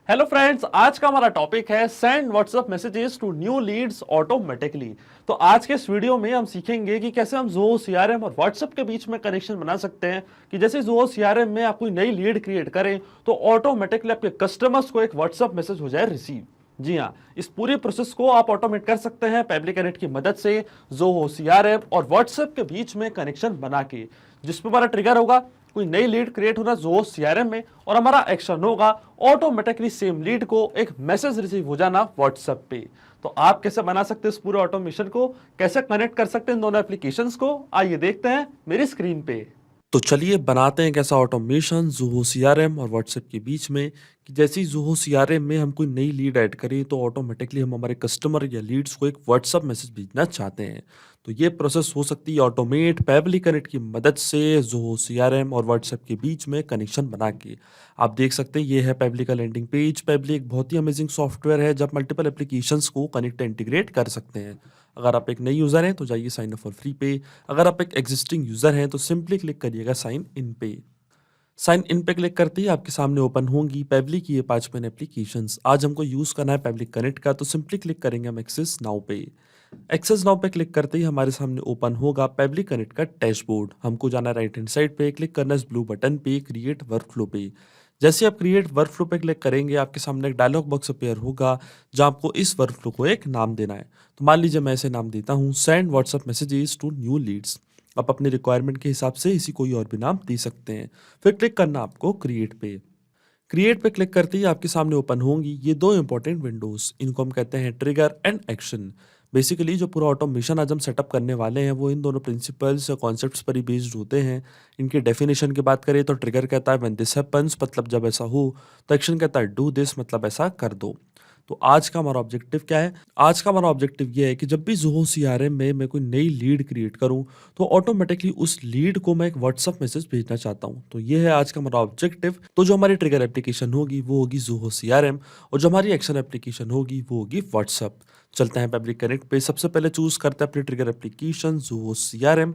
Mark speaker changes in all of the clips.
Speaker 1: Hello friends, आज का हमारा टॉपिक है send WhatsApp messages to new leads automatically. तो आज के इस वीडियो में हम सीखेंगे कि कैसे हम ज़ोहो सीआरएम और व्हाट्सएप के बीच में कनेक्शन बना सकते हैं कि जैसे ज़ोहो सीआरएम में आप कोई नई लीड क्रिएट करें तो ऑटोमेटिकली आपके कस्टमर्स को एक व्हाट्सएप मैसेज हो जाए रिसीव। जी हाँ, इस पूरी प्रोसेस को आप ऑटोमेट कर सकते हैं पेबली कनेक्ट की मदद से ज़ोहो सीआरएम और व्हाट्सएप के बीच में कनेक्शन बना के, जिसमें हमारा ट्रिगर होगा कोई नई लीड क्रिएट होना ज़ोहो सीआरएम में और हमारा एक्शन होगा ऑटोमेटिकली सेम लीड को एक मैसेज रिसीव हो जाना व्हाट्सएप पे। तो आप कैसे बना सकते हैं इस पूरे ऑटोमेशन को, कैसे कनेक्ट कर सकते हैं इन दोनों एप्लीकेशंस को, आइए देखते हैं मेरी स्क्रीन पे। तो चलिए बनाते हैं कैसा ऑटोमेशन ज़ोहो सीआरएम और व्हाट्सएप के बीच में कि जैसे ही ज़ोहो सीआरएम में हम कोई नई लीड ऐड करें तो ऑटोमेटिकली हम हमारे कस्टमर या लीड्स को एक व्हाट्सएप मैसेज भेजना चाहते हैं। तो ये प्रोसेस हो सकती है ऑटोमेट पेबली कनेक्ट की मदद से ज़ोहो सीआरएम और व्हाट्सएप के बीच में कनेक्शन बना के। आप देख सकते हैं ये है पेबली का लैंडिंग पेज। पेबली एक बहुत ही अमेजिंग सॉफ्टवेयर है जब मल्टीपल एप्लीकेशंस को कनेक्ट इंटीग्रेट कर सकते हैं। अगर आप एक नई यूज़र हैं तो जाइए साइन अप फॉर फ्री पे। अगर आप एक एग्जिस्टिंग यूज़र हैं तो सिंपली क्लिक करिएगा साइन इन पे। साइन इन पे क्लिक करते ही आपके सामने ओपन होंगी पेबली की ये 5 मेन एप्लीकेशंस। आज हमको यूज़ करना है पेबली कनेक्ट का, तो सिंपली क्लिक करेंगे हम एक्सेस नाउ पे। एक्सेस नाउ पे क्लिक करते ही हमारे सामने ओपन होगा पेबली कनेक्ट का डैशबोर्ड। हमको जाना है राइट हैंड साइड पे, क्लिक करना है इस ब्लू बटन पे क्रिएट वर्कफ्लो पे। जैसे आप क्रिएट वर्कफ्लो पे क्लिक करेंगे आपके सामने एक डायलॉग बॉक्स अपीयर होगा जहाँ आपको इस वर्कफ्लो को एक नाम देना है। तो मान लीजिए मैं ऐसे नाम देता हूँ send WhatsApp messages to new leads. आप अपने रिक्वायरमेंट के हिसाब से इसी कोई और भी नाम दे सकते हैं। फिर क्लिक करना आपको क्रिएट पे। क्रिएट पे क्लिक करते ही आपके सामने ओपन होंगी ये दो इंपॉर्टेंट विंडोज। इनको हम कहते हैं ट्रिगर एंड एक्शन। बेसिकली जो पूरा ऑटोमेशन आज हम सेटअप करने वाले हैं वो इन दोनों प्रिंसिपल्स या कॉन्सेप्ट्स पर ही बेस्ड होते हैं। इनके डेफिनेशन की बात करें तो ट्रिगर कहता है व्हेन दिस हैपेंस, मतलब जब ऐसा हो। तो एक्शन कहता है डू दिस, मतलब ऐसा कर दो। तो आज का हमारा ऑब्जेक्टिव क्या है? आज का हमारा ऑब्जेक्टिव ये है कि जब भी ज़ोहो सीआरएम में मैं कोई नई लीड क्रिएट करूँ, तो ऑटोमेटिकली उस लीड को मैं एक व्हाट्सएप मैसेज भेजना चाहता हूँ। तो ये है आज का हमारा ऑब्जेक्टिव। तो जो हमारी ट्रिगर एप्लीकेशन होगी वो होगी ज़ोहो सीआरएम और जो हमारी एक्शन एप्लीकेशन होगी वो होगी व्हाट्सएप। चलते हैं पब्लिक कनेक्ट पे। सबसे पहले चूज़ करते हैं अपनी ट्रिगर एप्लीकेशन ज़ोहो सीआरएम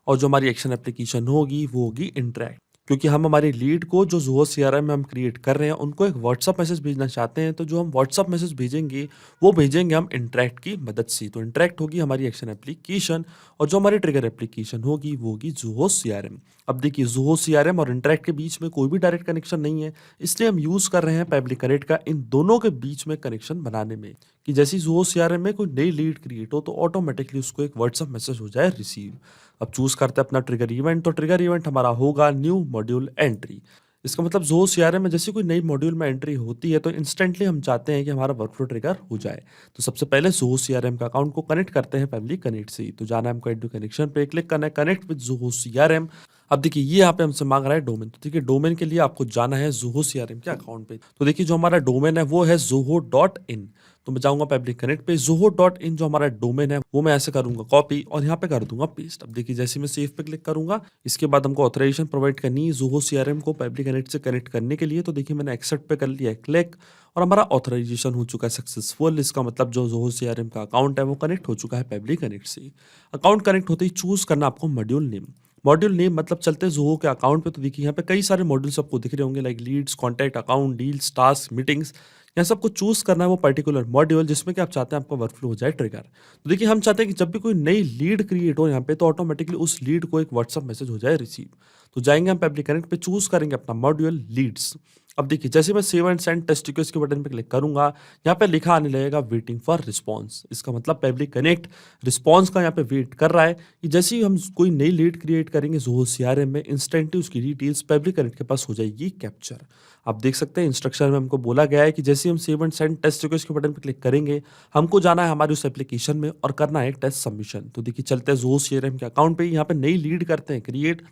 Speaker 1: और जो हमारी एक्शन एप्लीकेशन होगी वो होगी इंटरैक्ट। क्योंकि हम हमारी लीड को जो ज़ोहो सीआरएम में हम क्रिएट कर रहे हैं उनको एक व्हाट्सएप मैसेज भेजना चाहते हैं, तो जो हम व्हाट्सएप मैसेज भेजेंगे वो भेजेंगे हम इंटरैक्ट की मदद से। तो इंटरैक्ट होगी हमारी एक्शन एप्लीकेशन और जो हमारी ट्रिगर एप्लीकेशन होगी वो होगी ज़ोहो सीआरएम। अब देखिए ज़ोहो सीआरएम और इंटरैक्ट के बीच में कोई भी डायरेक्ट कनेक्शन नहीं है, इसलिए हम यूज़ कर रहे हैं पेबली कनेक्ट का इन दोनों के बीच में कनेक्शन बनाने में कि जैसे ही ज़ोहो सीआरएम में कोई नई लीड क्रिएट हो तो ऑटोमेटिकली उसको एक व्हाट्सएप मैसेज हो जाए रिसीव। अब चूज़ करते हैं अपना ट्रिगर इवेंट। तो ट्रिगर इवेंट हमारा होगा न्यू मॉड्यूल एंट्री। इसका मतलब ज़ोहो सीआरएम में जैसे कोई नई मॉड्यूल में एंट्री होती है तो इंस्टेंटली हम चाहते हैं कि हमारा वर्कफ्लो ट्रिगर हो जाए। तो सबसे पहले ज़ोहो सीआरएम का अकाउंट को कनेक्ट करते हैं पेबली कनेक्ट से ही। तो जाना है हमको एड टू कनेक्शन पे, क्लिक करना है कनेक्ट विद ज़ोहो सीआरएम। अब देखिए ये यहाँ पे हमसे मांग रहा है डोमेन। तो देखिए डोमेन के लिए आपको जाना है ज़ोहो सीआरएम के अकाउंट पे। तो देखिए जो हमारा डोमेन है वो है zoho.in। तो मैं जाऊंगा पब्लिक कनेक्ट पे। zoho.in जो हमारा डोमेन है वो मैं ऐसे करूंगा कॉपी और यहाँ पे कर दूंगा पेस्ट। अब देखिए जैसे मैं सेव पे क्लिक करूंगा इसके बाद हमको ऑथराइजेशन प्रोवाइड करनी है ज़ोहो सीआरएम को पब्लिक कनेक्ट से कनेक्ट करने के लिए। तो देखिए मैंने एक्सेप्ट पे कर लिया है क्लिक और हमारा ऑथराइजेशन हो चुका है सक्सेसफुल। इसका मतलब जो ज़ोहो सीआरएम का अकाउंट है वो कनेक्ट हो चुका है पब्लिक कनेक्ट से। अकाउंट कनेक्ट होते ही चूज करना आपको मॉड्यूल नेम। मॉड्यूल नेम मतलब चलते ज़ोहो के अकाउंट पे। तो देखिए यहाँ पे कई सारे मॉड्यूल्स आपको दिख रहे होंगे like leads, contact, account, deals, task, meetings. यहाँ सबको चूज करना है वो पर्टिकुलर मॉड्यूल जिसमें कि आप चाहते हैं आपका वर्कफ्लो हो जाए ट्रिगर। तो देखिए हम चाहते हैं कि जब भी कोई नई लीड क्रिएट हो यहाँ पे तो ऑटोमेटिकली उस लीड को एक व्हाट्सएप मैसेज हो जाए रिसीव। तो जाएंगे हम पब्लिक कनेक्ट पे, चूज करेंगे अपना मॉड्यूल लीड्स। अब देखिए जैसे मैं save and send test request के बटन पे क्लिक करूंगा यहाँ पे लिखा आने लगेगा वेटिंग फॉर रिस्पॉन्स। इसका मतलब पब्लिक कनेक्ट रिस्पॉन्स का यहाँ पे वेट कर रहा है कि जैसे ही हम कोई नई लीड क्रिएट करेंगे ज़ोहो सीआरएम में इंस्टेंटली उसकी डिटेल्स पब्लिक कनेक्ट के पास हो जाएगी कैप्चर। आप देख सकते हैं इंस्ट्रक्शन में हमको बोला गया है कि जैसे हम save and send test request के बटन पे क्लिक करेंगे हमको जाना है हमारे उस एप्लीकेशन में और करना है टेस्ट सबमिशन। तो देखिए चलते हैं ज़ोहो सीआरएम के अकाउंट पे, यहाँ पे नई लीड करते हैं क्रिएट।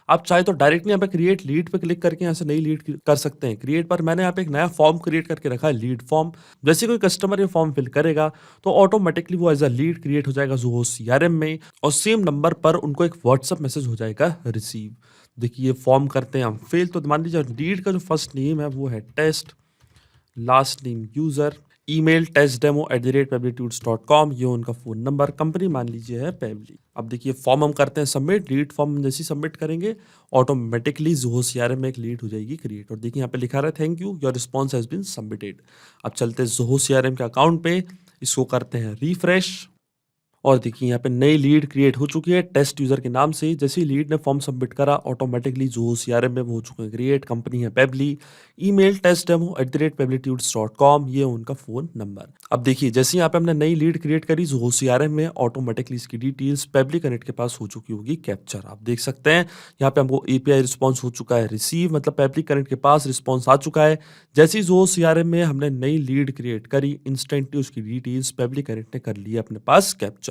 Speaker 1: आप चाहे तो डायरेक्टली यहाँ पे क्रिएट लीड पे क्लिक करके यहाँ से नई लीड कर सकते हैं क्रिएट पर। मैंने यहाँ पे एक नया फॉर्म क्रिएट करके रखा है लीड फॉर्म। जैसे कोई कस्टमर ये फॉर्म फिल करेगा तो ऑटोमेटिकली वो एज अ लीड क्रिएट हो जाएगा ज़ोहो सीआरएम में और सेम नंबर पर उनको एक व्हाट्सएप मैसेज हो जाएगा रिसीव। देखिए ये फॉर्म करते हैं हम फिल। तो मान लीजिए लीड का जो फर्स्ट नेम है वो है test, last name user, email testdemo@pebblitudes.com, ये उनका फ़ोन नंबर, कंपनी मान लीजिए है पेबली। अब देखिए फॉर्म हम करते हैं सबमिट, लीड फॉर्म जैसे ही सबमिट करेंगे ऑटोमेटिकली ज़ोहो सीआरएम में एक लीड हो जाएगी क्रिएट, और देखिए यहाँ पे लिखा रहा है thank you your response has been submitted. अब चलते हैं ज़ोहो सीआरएम के अकाउंट पे, इसको करते हैं रिफ्रेश, और देखिए यहाँ पे नई लीड क्रिएट हो चुकी है टेस्ट यूजर के नाम से। जैसे ही लीड ने फॉर्म सबमिट करा ऑटोमेटिकली जो सीआरएम में वो हो चुके हैं क्रिएट, कंपनी है पेबली, ईमेल testdemo@pebblitudes.com, ये उनका फोन नंबर। अब देखिए जैसे यहाँ पे हमने नई लीड क्रिएट करी जो सीआरएम में, ऑटोमेटिकली इसकी डिटेल्स पेबली कनेक्ट के पास हो चुकी होगी कैप्चर। आप देख सकते हैं यहाँ पे हमको एपीआई रिस्पॉन्स हो चुका है रिसीव, मतलब पेबली कनेक्ट के पास रिस्पॉन्स आ चुका है। जैसे ही जो सीआरएम में हमने नई लीड क्रिएट करी इंस्टेंटली उसकी डिटेल्स पेबली कनेक्ट ने कर ली अपने पास कैप्चर।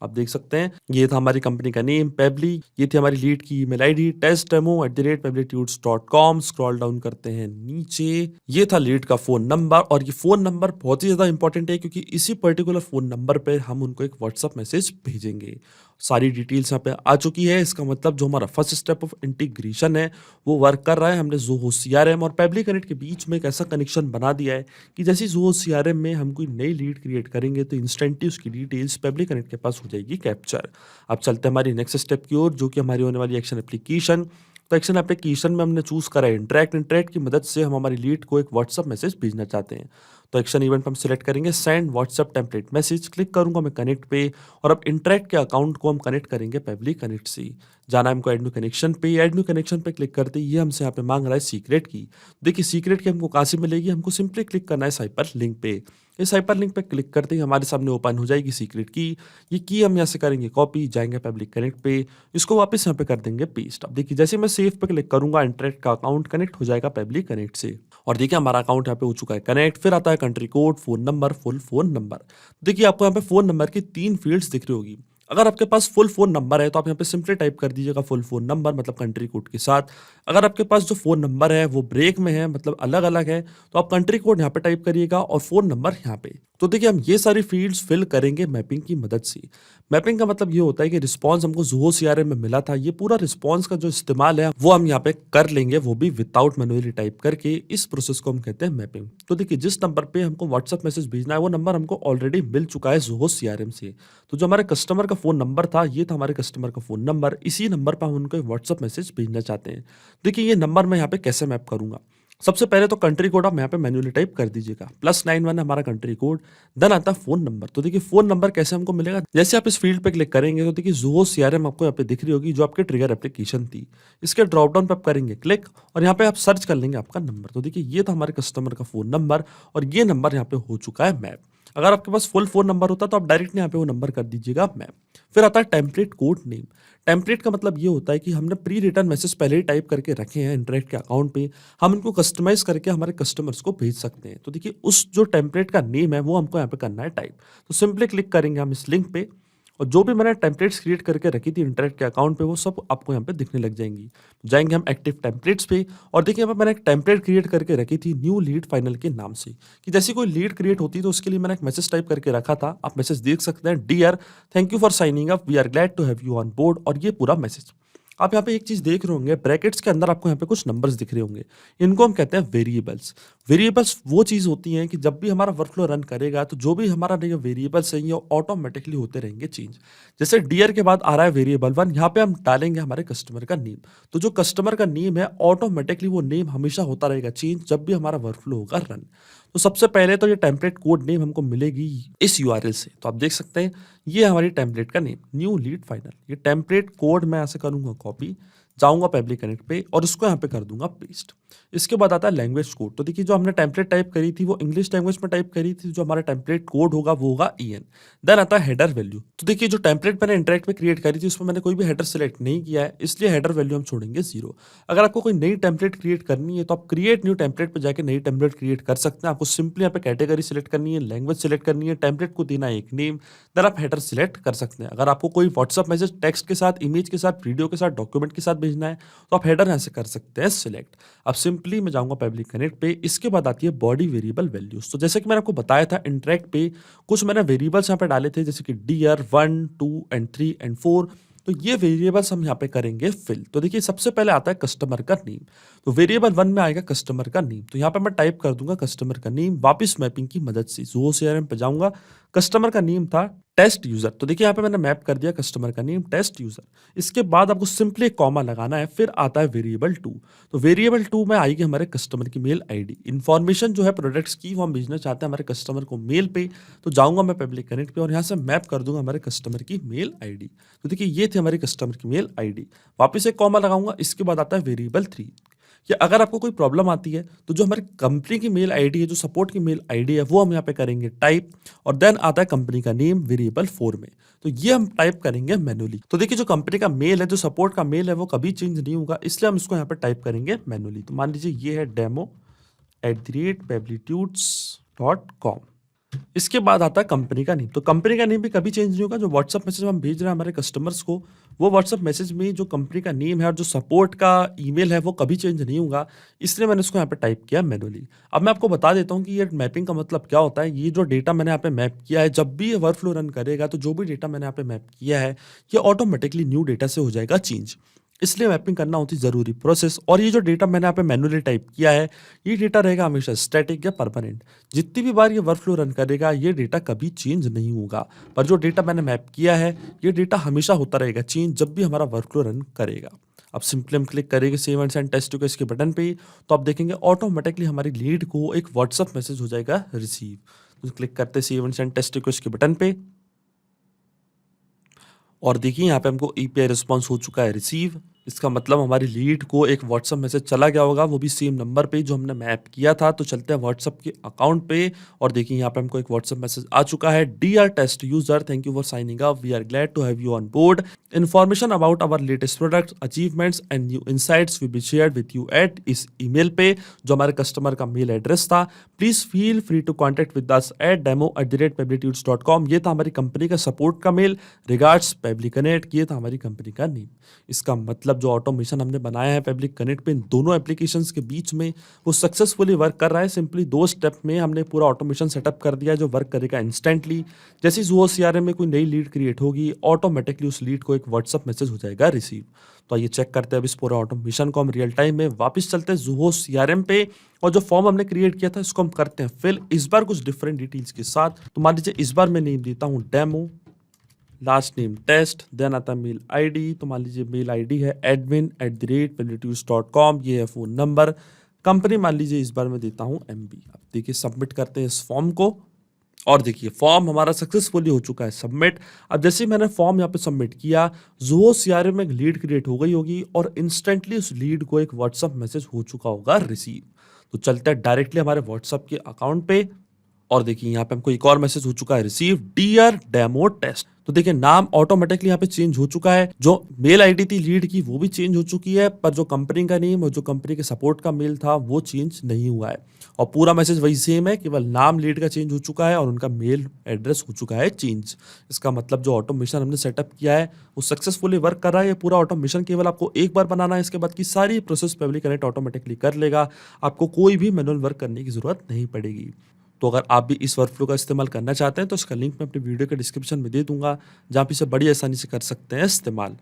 Speaker 1: आप देख सकते हैं ये था हमारी कंपनी का नेम पेबली, ये थी हमारी लीड की email ID testdemo@pebblitudes.com। Scroll down करते हैं नीचे, ये था लीड का फोन नंबर, और ये फोन नंबर बहुत ही ज्यादा इंपॉर्टेंट है क्योंकि इसी पर्टिकुलर फोन नंबर पे हम उनको एक व्हाट्सएप मैसेज भेजेंगे। सारी डिटेल्स यहाँ पे आ चुकी है, इसका मतलब जो हमारा फर्स्ट स्टेप ऑफ इंटीग्रेशन है वो वर्क कर रहा है। हमने ज़ोहो सीआरएम और पेबली कनेक्ट के बीच में एक ऐसा कनेक्शन बना दिया है कि जैसे ही ज़ोहो सीआरएम में हम कोई नई लीड क्रिएट करेंगे तो इंस्टेंटली उसकी डिटेल्स पेबली कनेक्ट के पास हो जाएगी कैप्चर। अब चलते हैं हमारी नेक्स्ट स्टेप की ओर, जो कि हमारी होने वाली एक्शन एप्लीकेशन। तो एक्शन एप्लीकेशन में हमने चूज करा है इंटरेक्ट की मदद से हम हमारी लीड को एक व्हाट्सएप मैसेज भेजना चाहते हैं। तो एक्शन इवेंट पर हम सिलेक्ट करेंगे send WhatsApp template message, click करूंगा मैं कनेक्ट पे, और अब इंटरेक्ट के अकाउंट को हम कनेक्ट करेंगे पेबली कनेक्ट से। जाना है हमको एड न्यू कनेक्शन पे, एड न्यू कनेक्शन पे क्लिक करते ही ये हमसे यहाँ पे मांग रहा है सीक्रेट की। देखिए सीक्रेट की हमको कहाँ से मिलेगी, हमको सिंपली क्लिक करना है हाइपर लिंक पे। इस हाइपर लिंक पे क्लिक करते ही हमारे सामने ओपन हो जाएगी सीक्रेट की। ये की हम यहाँ से करेंगे कॉपी, जाएंगे पब्लिक कनेक्ट पे, इसको वापस यहाँ पे कर देंगे पेस्ट। अब देखिए जैसे मैं सेव पे क्लिक करूंगा इंटरेक्ट का अकाउंट कनेक्ट हो जाएगा पब्लिक कनेक्ट से, और देखिए हमारा अकाउंट यहाँ पे हो चुका है कनेक्ट। फिर आता है country code, phone number, full phone number. देखिए आपको यहाँ पे फोन नंबर की 3 फील्ड्स दिख रही होगी। अगर आपके पास फुल फोन नंबर है तो आप यहाँ पे सिंपली टाइप कर दीजिएगा फुल फोन नंबर, मतलब कंट्री कोड के साथ। अगर आपके पास जो फोन नंबर है वो ब्रेक में है, मतलब अलग अलग है, तो आप कंट्री कोड यहाँ पे टाइप करिएगा और फोन नंबर यहाँ पे। तो देखिए हम ये सारी फील्ड्स फिल करेंगे मैपिंग की मदद से। मैपिंग का मतलब ये होता है कि रिस्पॉन्स हमको ज़ोहो सीआरएम में मिला था, ये पूरा रिस्पॉन्स का जो इस्तेमाल है वो हम यहाँ पे कर लेंगे, वो भी विदाउट मैनुअली टाइप करके। इस प्रोसेस को हम कहते हैं मैपिंग। तो देखिए जिस नंबर पे हमको व्हाट्सएप मैसेज भेजना है वो नंबर हमको ऑलरेडी मिल चुका है ज़ोहो सीआरएम से। तो जो हमारे कस्टमर का फोन नंबर था ये था हमारे कस्टमर का फोन नंबर, इसी नंबर पर हम उनको व्हाट्सएप मैसेज भेजना चाहते हैं। देखिए ये नंबर मैं यहाँ पे कैसे मैप करूंगा। सबसे पहले तो कंट्री कोड आप यहाँ पे मैन्युअली टाइप कर दीजिएगा, +91 है हमारा कंट्री कोड, देन आता है फोन नंबर। तो देखिए फोन नंबर कैसे हमको मिलेगा, जैसे आप इस फील्ड पे क्लिक करेंगे तो देखिए ज़ोहो सीआरएम आपको यहाँ पे दिख रही होगी जो आपके ट्रिगर एप्लीकेशन थी। इसके ड्रॉप डाउन पे आप करेंगे क्लिक और यहाँ पे आप सर्च कर लेंगे आपका नंबर। तो देखिए ये था हमारे कस्टमर का फोन नंबर और ये नंबर यहाँ पे हो चुका है मैप। अगर आपके पास फुल फोन नंबर होता तो आप डायरेक्ट यहाँ पे वो नंबर कर दीजिएगा मैप। फिर आता है टेम्पलेट कोड नेम। टेम्पलेट का मतलब ये होता है कि हमने प्री रिटर्न मैसेज पहले ही टाइप करके रखे हैं इंटरेक्ट के अकाउंट पे, हम इनको कस्टमाइज करके हमारे कस्टमर्स को भेज सकते हैं। तो देखिए उस जो टेम्पलेट का नेम है वो हमको यहाँ पे करना है टाइप। तो सिंपली क्लिक करेंगे हम इस लिंक पे और जो भी मैंने टेम्पलेट्स क्रिएट करके रखी थी इंटरेक्ट के अकाउंट पे वो सब आपको यहाँ पे दिखने लग जाएंगी। जाएंगे हम एक्टिव टेम्पलेट्स पे और देखिए यहाँ पे मैंने एक टेम्पलेट क्रिएट करके रखी थी न्यू लीड फाइनल के नाम से, कि जैसी कोई लीड क्रिएट होती तो उसके लिए मैंने एक मैसेज टाइप करके रखा था। आप मैसेज देख सकते हैं, dear thank you for signing up, we are glad to have you on board, और ये पूरा मैसेज। आप यहाँ पे एक चीज देख रहे होंगे, ब्रैकेट्स के अंदर आपको यहाँ पे कुछ नंबर्स दिख रहे होंगे, इनको हम कहते हैं वेरिएबल्स। वेरिएबल्स वो चीज होती हैं कि जब भी हमारा वर्कफ्लो रन करेगा तो जो भी हमारा वेरिएबल्स हैं ये ऑटोमेटिकली होते रहेंगे चेंज। जैसे डियर के बाद आ रहा है वेरिएबल 1, यहाँ पे हम डालेंगे हमारे कस्टमर का नेम, तो जो कस्टमर का नेम है ऑटोमेटिकली वो नेम हमेशा होता रहेगा चेंज जब भी हमारा वर्कफ्लो होगा रन। तो सबसे पहले तो ये टेम्पलेट कोड नेम हमको मिलेगी इस यूआरएल से। तो आप देख सकते हैं ये हमारी टेम्पलेट का नेम न्यू लीड फाइनल। ये टेम्पलेट कोड मैं ऐसे करूंगा कॉपी, जाऊंगा पब्लिक कनेक्ट पे और उसको यहाँ पे कर दूंगा पेस्ट। इसके बाद आता है लैंग्वेज कोड। तो देखिए जो हमने टेम्पलेट टाइप करी थी वो इंग्लिश लैंग्वेज में टाइप करी थी, जो हमारा टेम्पलेट कोड होगा वो होगा EN। देन आता है हेडर वैल्यू। तो देखिए जो टेम्पलेट मैंने इंटरेक्ट में क्रिएट करी थी उसमें मैंने कोई भी हेडर सेलेक्ट नहीं किया है, इसलिए हेडर वैल्यू हम छोड़ेंगे 0। अगर आपको कोई नई टेम्पलेट क्रिएट करनी है तो आप क्रिएट न्यू टेम्पलेट पर जाकर नई टेम्पलेट क्रिएट कर सकते हैं। आपको सिंपली यहाँ पे कैटेगरी सेलेक्ट करनी है, लैंग्वेज सेलेक्ट करनी है, टेम्पलेट को देना है एक नेम, देन आप हेडर सेलेक्ट कर सकते हैं। अगर आपको कोई व्हाट्सअप मैसेज टेक्स्ट के साथ, इमेज के साथ, वीडियो के साथ, डॉक्यूमेंट के साथ भेजना है तो आप हेडर यहाँ से कर सकते हैं सिलेक्ट। अब सिंपली मैं जाऊंगा पब्लिक कनेक्ट पे। इसके बाद आती है बॉडी वेरिएबल वैल्यूज। तो जैसे कि मैंने आपको बताया था इंटरेक्ट पे कुछ मैंने वेरिएबल्स यहाँ पे डाले थे जैसे कि डियर 1, 2 एंड 3 एंड 4। तो ये वेरिएबल्स हम यहाँ पे करेंगे फिल। तो देखिए सबसे पहले आता है कस्टमर का नेम। तो वेरिएबल 1 में आएगा कस्टमर का नेम। तो यहाँ पे मैं टाइप कर दूंगा कस्टमर का नेम, वापस मैपिंग की मदद से ज़ूहो सीआरएम पे जाऊंगा। कस्टमर का नेम था टेस्ट यूजर, तो देखिए यहाँ पे मैंने मैप कर दिया कस्टमर का नेम टेस्ट यूजर। इसके बाद आपको सिंपली एक कॉमा लगाना है, फिर आता है वेरिएबल 2। तो वेरिएबल 2 में आएगी हमारे कस्टमर की मेल आईडी। इन्फॉर्मेशन जो है प्रोडक्ट्स की वो हम भेजना चाहते हैं हमारे कस्टमर को मेल पे, तो जाऊंगा मैं पब्लिक कनेक्ट पे और यहाँ से मैप कर दूंगा हमारे कस्टमर की मेल आईडी। तो देखिए ये थी हमारी कस्टमर की मेल आईडी, वापस एक कॉमा लगाऊंगा। इसके बाद आता है वेरिएबल 3 कि अगर आपको कोई प्रॉब्लम आती है तो जो हमारी कंपनी की मेल आईडी है, जो सपोर्ट की मेल आईडी है, वो हम यहाँ पे करेंगे टाइप, और देन आता है कंपनी का नेम वेरिएबल 4 में। तो ये हम टाइप करेंगे मैनुअली। तो देखिए जो कंपनी का मेल है, जो सपोर्ट का मेल है, वो कभी चेंज नहीं होगा, इसलिए हम इसको यहाँ पे टाइप करेंगे मैनुअली। तो मान लीजिए ये है demo@pablitudes.com। इसके बाद आता है कंपनी का नेम। तो कंपनी का नेम भी कभी चेंज नहीं होगा। जो व्हाट्सएप मैसेज हम भेज रहे हैं हमारे कस्टमर्स को, वो व्हाट्सएप मैसेज में जो कंपनी का नेम है और जो सपोर्ट का ईमेल है वो कभी चेंज नहीं होगा, इसलिए मैंने इसको यहाँ पे टाइप किया मैनुअली। अब मैं आपको बता देता हूँ कि ये मैपिंग का मतलब क्या होता है। ये जो डेटा मैंने यहाँ पे मैप किया है, जब भी ये वर्कफ्लो रन करेगा तो जो भी डेटा मैंने यहाँ पे मैप किया है ये ऑटोमेटिकली न्यू डेटा से हो जाएगा चेंज, इसलिए मैपिंग करना होती ज़रूरी प्रोसेस। और ये जो डेटा मैंने यहाँ पे मैनुअली टाइप किया है, ये डेटा रहेगा हमेशा स्टैटिक या परमानेंट। जितनी भी बार ये वर्कफ्लो रन करेगा ये डेटा कभी चेंज नहीं होगा, पर जो डेटा मैंने मैप किया है ये डेटा हमेशा होता रहेगा चेंज जब भी हमारा वर्कफ्लो रन करेगा। अब सिंपली हम क्लिक करेंगे सेव एंड सेंड टेस्ट के बटन पे, तो आप देखेंगे ऑटोमेटिकली हमारी लीड को एक व्हाट्सअप मैसेज हो जाएगा रिसीव। तो क्लिक करते सेव एंड सेंड टेस्ट के बटन पे, और देखिए यहाँ पे हमको एपीआई रिस्पॉन्स हो चुका है रिसीव। इसका मतलब हमारी लीड को एक व्हाट्सअप मैसेज चला गया होगा, वो भी सेम नंबर पे जो हमने मैप किया था। तो चलते हैं व्हाट्सअप के अकाउंट पे, और देखिए यहाँ पे हमको एक व्हाट्सअप मैसेज आ चुका है। Dear test user, thank you for signing up, we are glad to have you on board. Information about our latest products, achievements and new insights will be shared with you at इस email पे, जो हमारे customer का mail address था। Please feel free to contact with us at demo@pablitudes.com। ये था हमारी company का सपोर्ट का मेल। रिगार्ड्स पब्लिक कनेक्ट, ये था हमारी कंपनी का नेम। इसका मतलब जो ऑटोमेशन हमने बनाया है पब्लिक कनेक्ट पे इन दोनों एप्लीकेशंस के बीच में, वो सक्सेसफुली वर्क कर रहा है। सिंपली 2 स्टेप में हमने पूरा ऑटोमेशन सेटअप कर दिया है जो वर्क करेगा इंस्टेंटली। जैसे ज़ूहो सीआरएम में कोई नई लीड क्रिएट होगी, ऑटोमेटिकली उस लीड को एक व्हाट्सअप मैसेज हो जाएगा रिसीव। तो आइए चेक करते हैं अब इस पूरा ऑटोमेशन को हम रियल टाइम में। वापस चलते हैं ज़ूहो सीआरएम पे, और जो फॉर्म हमने क्रिएट किया था इसको हम करते हैं फिल, इस बार कुछ डिफरेंट डिटेल्स के साथ। तो मान लीजिए इस बार मैं नेम देता हूँ demo, last name test, then आता है मेल आईडी। तो मान लीजिए मेल आईडी है admin@pablitudes.com, ये है फ़ोन नंबर। कंपनी मान लीजिए इस बार मैं देता हूँ MB। अब देखिए सबमिट करते हैं इस फॉर्म को, और देखिए फॉर्म हमारा सक्सेसफुली हो चुका है सबमिट। अब जैसे ही मैंने फॉर्म यहाँ पे सबमिट किया, ज़ूहो सीआरएम में एक लीड क्रिएट हो गई होगी, और इंस्टेंटली उस लीड को एक व्हाट्सअप मैसेज हो चुका होगा रिसीव। तो चलते हैं डायरेक्टली हमारे व्हाट्सअप के अकाउंट पे, और देखिए यहाँ पे हमको एक और मैसेज हो चुका है रिसीव, डियर डेमो टेस्ट। तो देखिए नाम ऑटोमेटिकली यहाँ पे चेंज हो चुका है, जो मेल आईडी थी लीड की वो भी चेंज हो चुकी है, पर जो कंपनी का नेम और जो कंपनी के सपोर्ट का मेल था वो चेंज नहीं हुआ है, और पूरा मैसेज वही सेम है, केवल नाम लीड का चेंज हो चुका है और उनका मेल एड्रेस हो चुका है चेंज। इसका मतलब जो ऑटोमेशन हमने सेटअप किया है वो सक्सेसफुली वर्क कर रहा है। ये पूरा ऑटोमेशन केवल आपको एक बार बनाना है, इसके बाद की सारी प्रोसेस पब्लिक कनेक्ट ऑटोमेटिकली कर लेगा, आपको कोई भी मैनुअल वर्क करने की जरूरत नहीं पड़ेगी। तो अगर आप भी इस वर्कफ्लो का इस्तेमाल करना चाहते हैं तो इसका लिंक मैं अपनी वीडियो के डिस्क्रिप्शन में दे दूंगा, जहाँ पे इसे बड़ी आसानी से कर सकते हैं इस्तेमाल।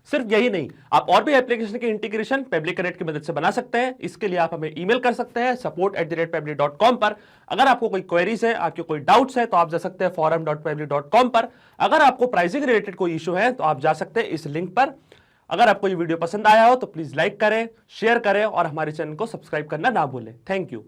Speaker 2: सिर्फ यही नहीं, आप और भी एप्लीकेशन की इंटीग्रेशन पब्लिक कनेक्ट की मदद से बना सकते हैं। इसके लिए आप हमें ईमेल कर सकते हैं support@pablit.com पर। अगर आपको कोई क्वेरीज है, आपके कोई डाउट्स है, तो आप जा सकते हैं forum.pablit.com पर। अगर आपको प्राइसिंग रिलेटेड कोई इशू है तो आप जा सकते हैं इस लिंक पर। अगर आपको ये वीडियो पसंद आया हो तो प्लीज लाइक करें, शेयर करें और हमारे चैनल को सब्सक्राइब करना ना भूलें। Thank you.